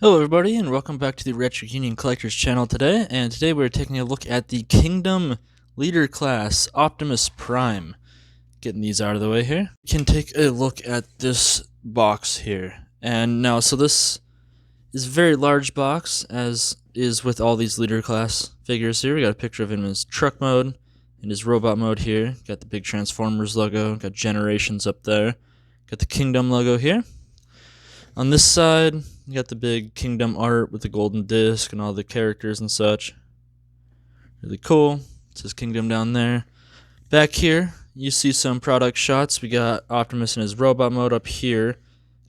Hello everybody and welcome back to the Retro Union Collectors channel today, and today we're taking a look at the Kingdom Leader class Optimus Prime. Getting these out of the way here. We can take a look at this box here. And now, so this is a very large box, as is with all these Leader class figures here. We got a picture of him in his truck mode, in his robot mode here. Got the big Transformers logo, got Generations up there. Got the Kingdom logo here. On this side, you got the big Kingdom art with the golden disc and all the characters and such. Really cool. It says Kingdom down there. Back here, you see some product shots. We got Optimus in his robot mode up here.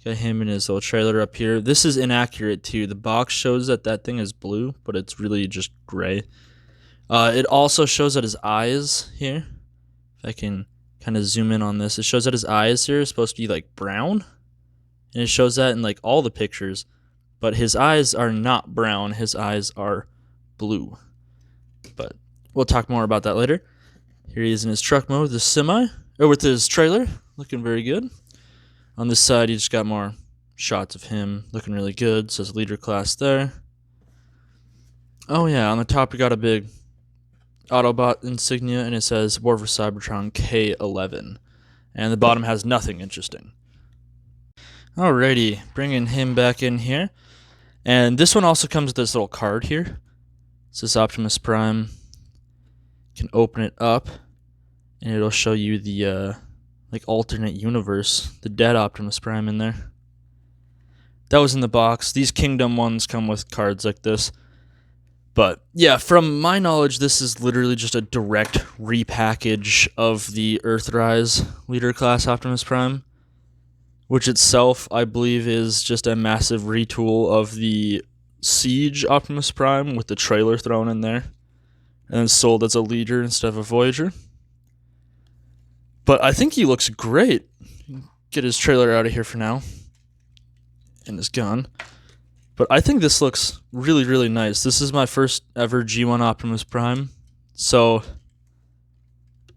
Got him in his little trailer up here. This is inaccurate too. The box shows that that thing is blue, but it's really just gray. It also shows that his eyes here, if I can kind of zoom in on this, it shows that his eyes here are supposed to be like brown. And it shows that in like all the pictures, but his eyes are not brown, his eyes are blue. But we'll talk more about that later. Here he is in his truck mode with his trailer, looking very good. On this side, you just got more shots of him looking really good. It says Leader class there. Oh yeah, on the top we got a big Autobot insignia, and it says War for Cybertron K11. And the bottom has nothing interesting. Alrighty, bringing him back in here. And this one also comes with this little card here. It says Optimus Prime. You can open it up, and it'll show you the like alternate universe, the dead Optimus Prime in there. That was in the box. These Kingdom ones come with cards like this. But yeah, from my knowledge, this is literally just a direct repackage of the Earthrise Leader class Optimus Prime, which itself, I believe, is just a massive retool of the Siege Optimus Prime with the trailer thrown in there, and then sold as a Leader instead of a Voyager. But I think he looks great. Get his trailer out of here for now, and his gun. But I think this looks really, really nice. This is my first ever G1 Optimus Prime, so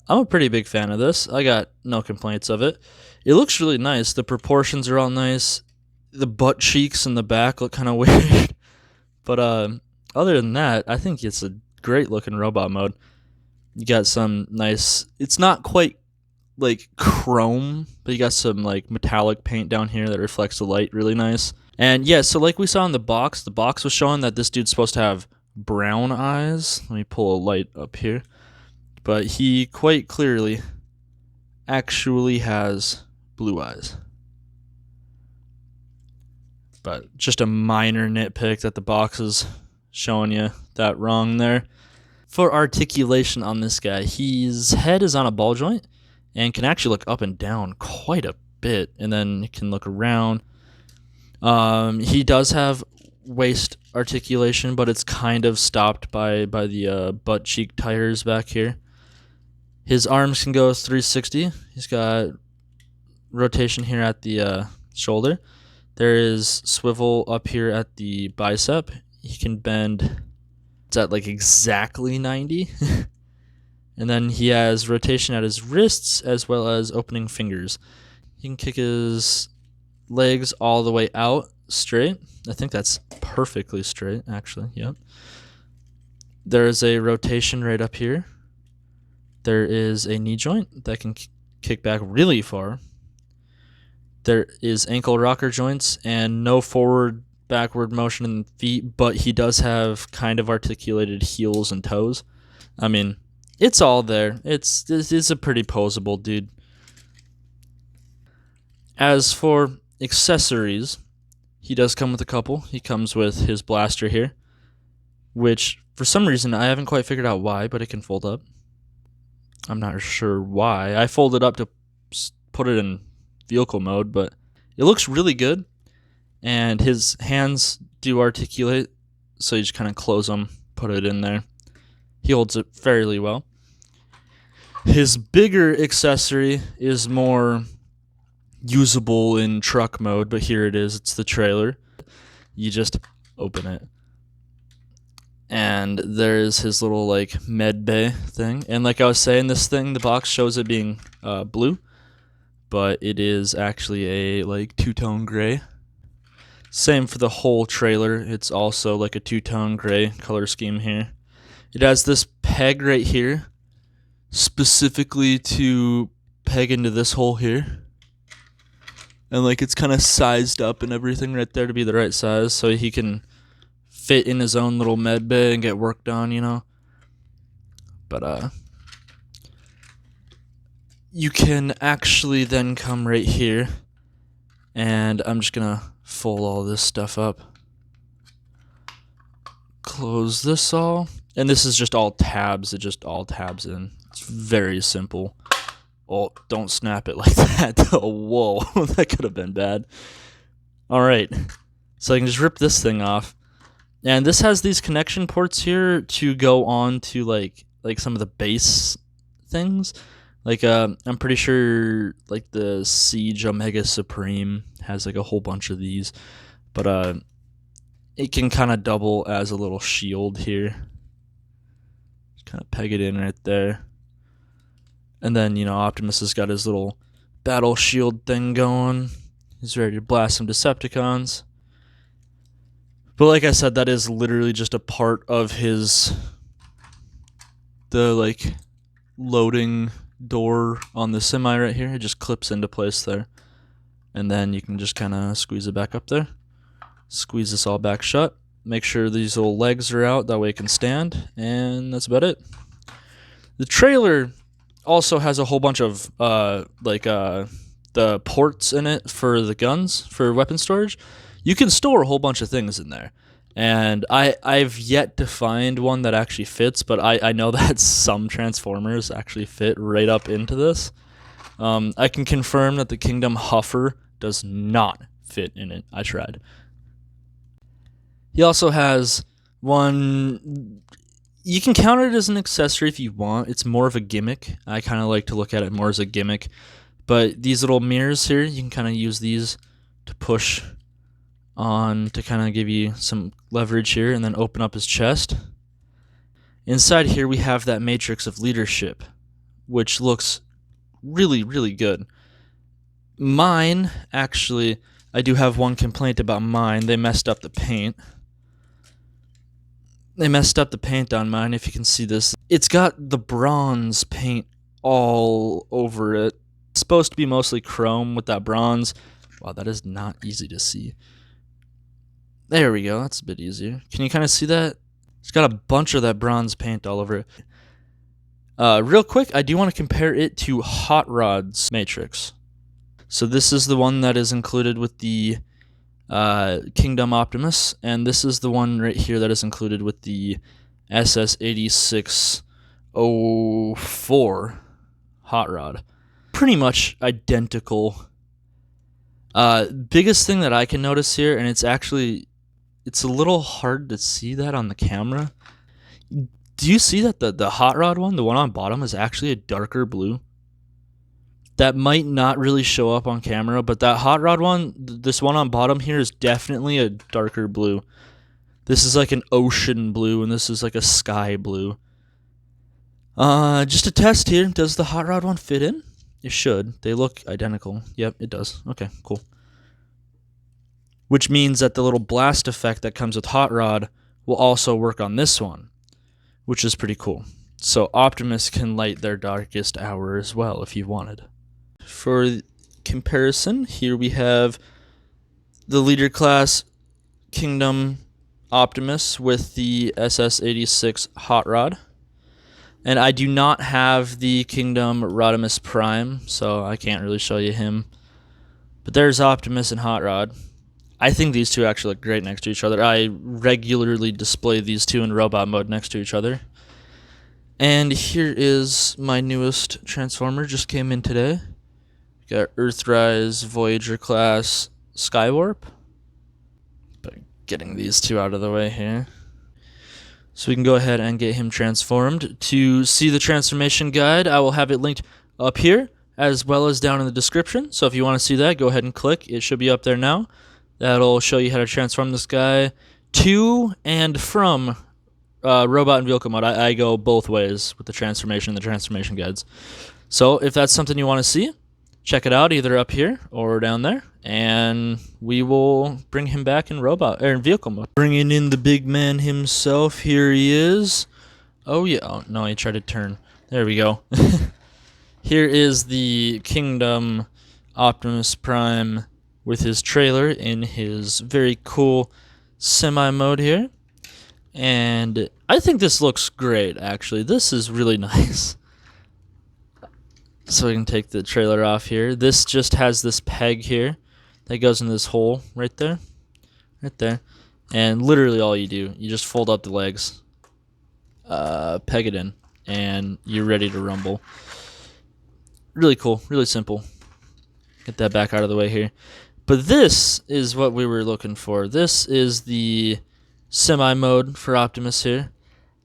I'm a pretty big fan of this. I got no complaints of it. It looks really nice. The proportions are all nice. The butt cheeks in the back look kind of weird. But other than that, I think it's a great looking robot mode. You got some nice, it's not quite like chrome, but you got some like metallic paint down here that reflects the light really nice. And yeah, so like we saw in the box was showing that this dude's supposed to have brown eyes. Let me pull a light up here. But he quite clearly actually has blue eyes. But just a minor nitpick that the box is showing you that wrong there. For articulation on this guy, his head is on a ball joint and can actually look up and down quite a bit, and then it can look around. He does have waist articulation, but it's kind of stopped by the butt cheek tires back here. His arms can go 360. He's got rotation here at the shoulder. There is swivel up here at the bicep. He can bend. It's at like exactly 90. And then he has rotation at his wrists as well as opening fingers. He can kick his legs all the way out straight. I think that's perfectly straight, actually. Yep. There is a rotation right up here. There is a knee joint that can kick back really far. There is ankle rocker joints and no forward, backward motion in the feet, but he does have kind of articulated heels and toes. I mean, it's all there. It's a pretty posable dude. As for accessories, he does come with a couple. He comes with his blaster here, which for some reason I haven't quite figured out why, but it can fold up. I'm not sure why. I folded up to put it in vehicle mode, but it looks really good. And his hands do articulate, so you just kind of close them, put it in there. He holds it fairly well. His bigger accessory is more usable in truck mode, but here it is. It's the trailer. You just open it. And there's his little like med bay thing. And like I was saying, this thing, the box shows it being blue, but it is actually a like two-tone gray. Same for the whole trailer. It's also like a two-tone gray color scheme here. It has this peg right here, specifically to peg into this hole here. And like it's kind of sized up and everything right there to be the right size, so he can fit in his own little med bay and get work done, you know. But you can actually then come right here, and I'm just gonna fold all this stuff up. Close this all, and this is just all tabs. It just all tabs in. It's very simple. Oh, don't snap it like that. Oh, whoa, that could have been bad. All right, so I can just rip this thing off, and this has these connection ports here to go on to like some of the base things. Like I'm pretty sure like the Siege Omega Supreme has like a whole bunch of these, but it can kind of double as a little shield here. Just kind of peg it in right there. And then, you know, Optimus has got his little battle shield thing going. He's ready to blast some Decepticons. But like I said, that is literally just a part of the like loading door on the semi right here. It just clips into place there. And then you can just kind of squeeze it back up there. Squeeze this all back shut. Make sure these little legs are out, that way it can stand. And that's about it. The trailer also has a whole bunch of the ports in it for the guns, for weapon storage. You can store a whole bunch of things in there, and I've yet to find one that actually fits, but I know that some Transformers actually fit right up into this. I can confirm that the Kingdom Huffer does not fit in it. I tried. He also has one. You can count it as an accessory if you want. It's more of a gimmick. I kind of like to look at it more as a gimmick. But these little mirrors here, you can kind of use these to push on to kind of give you some leverage here, and then open up his chest. Inside here we have that matrix of leadership, which looks really, really good. Mine, actually, I do have one complaint about mine. They messed up the paint. They messed up the paint on mine, if you can see this. It's got the bronze paint all over it. It's supposed to be mostly chrome with that bronze. Wow, that is not easy to see. There we go, that's a bit easier. Can you kind of see that? It's got a bunch of that bronze paint all over it. Real quick, I do want to compare it to Hot Rod's Matrix. So this is the one that is included with the Kingdom Optimus, and this is the one right here that is included with the SS8604 Hot Rod. Pretty much identical. Biggest thing that I can notice here, and it's a little hard to see that on the camera. Do you see that the Hot Rod one, the one on bottom, is actually a darker blue? That might not really show up on camera, but that Hot Rod one, this one on bottom here, is definitely a darker blue. This is like an ocean blue, and this is like a sky blue. Just a test here. Does the Hot Rod one fit in? It should. They look identical. Yep, it does. Okay, cool. Which means that the little blast effect that comes with Hot Rod will also work on this one, which is pretty cool. So Optimus can light their darkest hour as well if you wanted. For comparison, here we have the leader class Kingdom Optimus with the SS86 Hot Rod. And I do not have the Kingdom Rodimus Prime, so I can't really show you him. But there's Optimus and Hot Rod. I think these two actually look great next to each other. I regularly display these two in robot mode next to each other. And here is my newest Transformer, just came in today. Got Earthrise, Voyager class, Skywarp. But getting these two out of the way here. So we can go ahead and get him transformed. To see the transformation guide, I will have it linked up here, as well as down in the description. So if you want to see that, go ahead and click. It should be up there now. That'll show you how to transform this guy to and from robot and vehicle mode. I go both ways with the transformation and the transformation guides. So if that's something you want to see, check it out either up here or down there, and we will bring him back in robot or in vehicle mode. Bringing in the big man himself. Here he is. Oh yeah. Oh no, he tried to turn. There we go. Here is the Kingdom Optimus Prime with his trailer in his very cool semi mode here. And I think this looks great, actually. This is really nice. So we can take the trailer off here. This just has this peg here that goes in this hole right there. Right there. And literally all you do, you just fold up the legs, peg it in, and you're ready to rumble. Really cool, really simple. Get that back out of the way here. But this is what we were looking for. This is the semi mode for Optimus here.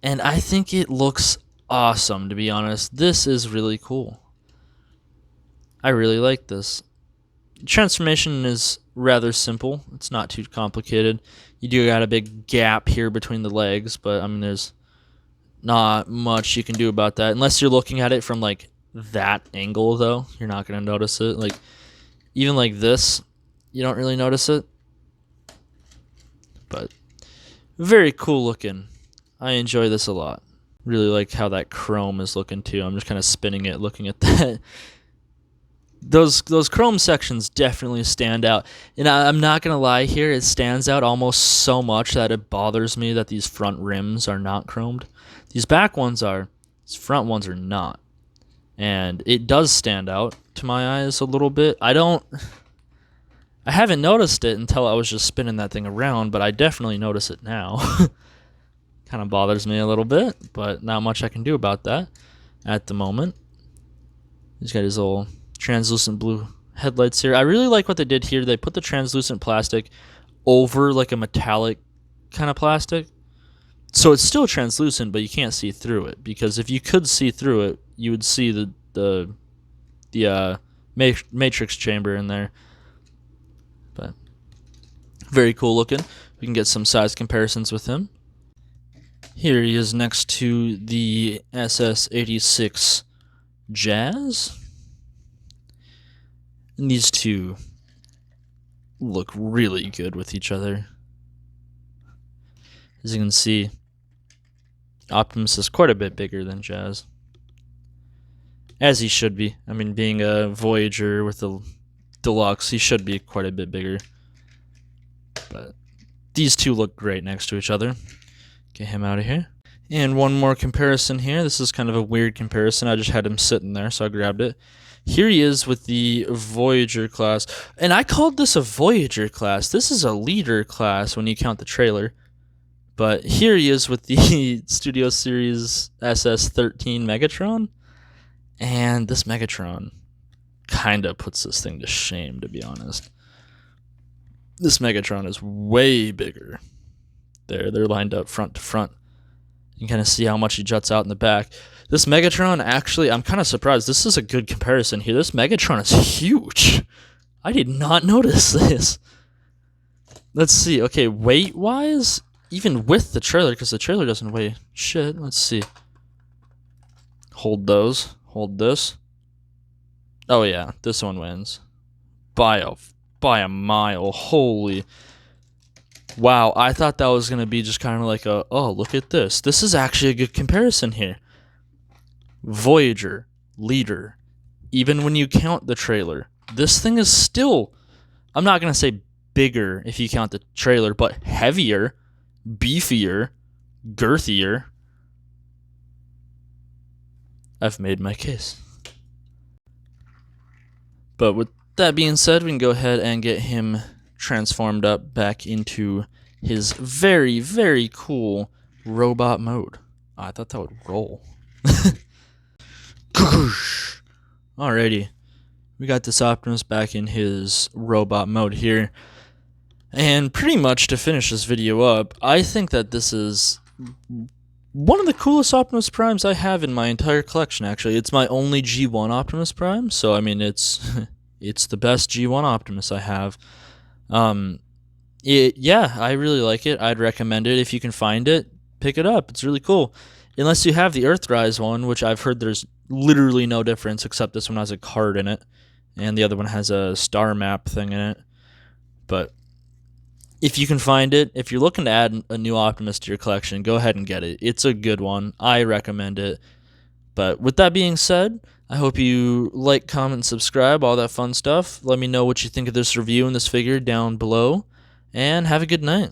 And I think it looks awesome, to be honest. This is really cool. I really like this. Transformation is rather simple. It's not too complicated. You do got a big gap here between the legs, but I mean there's not much you can do about that. Unless you're looking at it from like that angle though, you're not going to notice it. Like even like this, you don't really notice it. But very cool looking. I enjoy this a lot. Really like how that chrome is looking too. I'm just kind of spinning it looking at that. Those chrome sections definitely stand out. And I'm not going to lie here, it stands out almost so much that it bothers me that these front rims are not chromed. These back ones are, these front ones are not. And it does stand out to my eyes a little bit. I haven't noticed it until I was just spinning that thing around, but I definitely notice it now. Kind of bothers me a little bit, but not much I can do about that at the moment. He's got his little translucent blue headlights here. I really like what they did here. They put the translucent plastic over like a metallic kind of plastic. So it's still translucent, but you can't see through it. Because if you could see through it, you would see the matrix chamber in there. But very cool looking. We can get some size comparisons with him. Here he is next to the SS-86 Jazz. And these two look really good with each other. As you can see, Optimus is quite a bit bigger than Jazz. As he should be. I mean, being a Voyager with the Deluxe, he should be quite a bit bigger. But these two look great next to each other. Get him out of here. And one more comparison here. This is kind of a weird comparison. I just had him sitting there, so I grabbed it. Here he is with the Voyager class. And I called this a Voyager class. This is a leader class when you count the trailer. But here he is with the Studio Series SS-13 Megatron. And this Megatron kind of puts this thing to shame, to be honest. This Megatron is way bigger. They're lined up front to front. You can kind of see how much he juts out in the back. This Megatron, actually, I'm kind of surprised. This is a good comparison here. This Megatron is huge. I did not notice this. Let's see. Okay, weight-wise, even with the trailer, because the trailer doesn't weigh shit. Let's see. Hold those. Hold this. Oh, yeah. This one wins. By a mile. Holy. Wow, I thought that was going to be just kind of like a, oh, look at this. This is actually a good comparison here. Voyager, leader, even when you count the trailer, this thing is still, I'm not going to say bigger if you count the trailer, but heavier, beefier, girthier. I've made my case. But with that being said, we can go ahead and get him transformed up back into his very, very cool robot mode. Oh, I thought that would roll. Alrighty. We got this Optimus back in his robot mode here. And pretty much to finish this video up, I think that this is one of the coolest Optimus Primes I have in my entire collection, actually. It's my only G1 Optimus Prime, so I mean, it's the best G1 Optimus I have. Yeah, I really like it. I'd recommend it. If you can find it, pick it up. It's really cool. Unless you have the Earthrise one, which I've heard there's literally no difference except this one has a card in it. and the other one has a star map thing in it. But if you can find it, if you're looking to add a new Optimus to your collection, go ahead and get it. It's a good one. I recommend it. But with that being said, I hope you like, comment, subscribe, all that fun stuff. Let me know what you think of this review and this figure down below, and have a good night.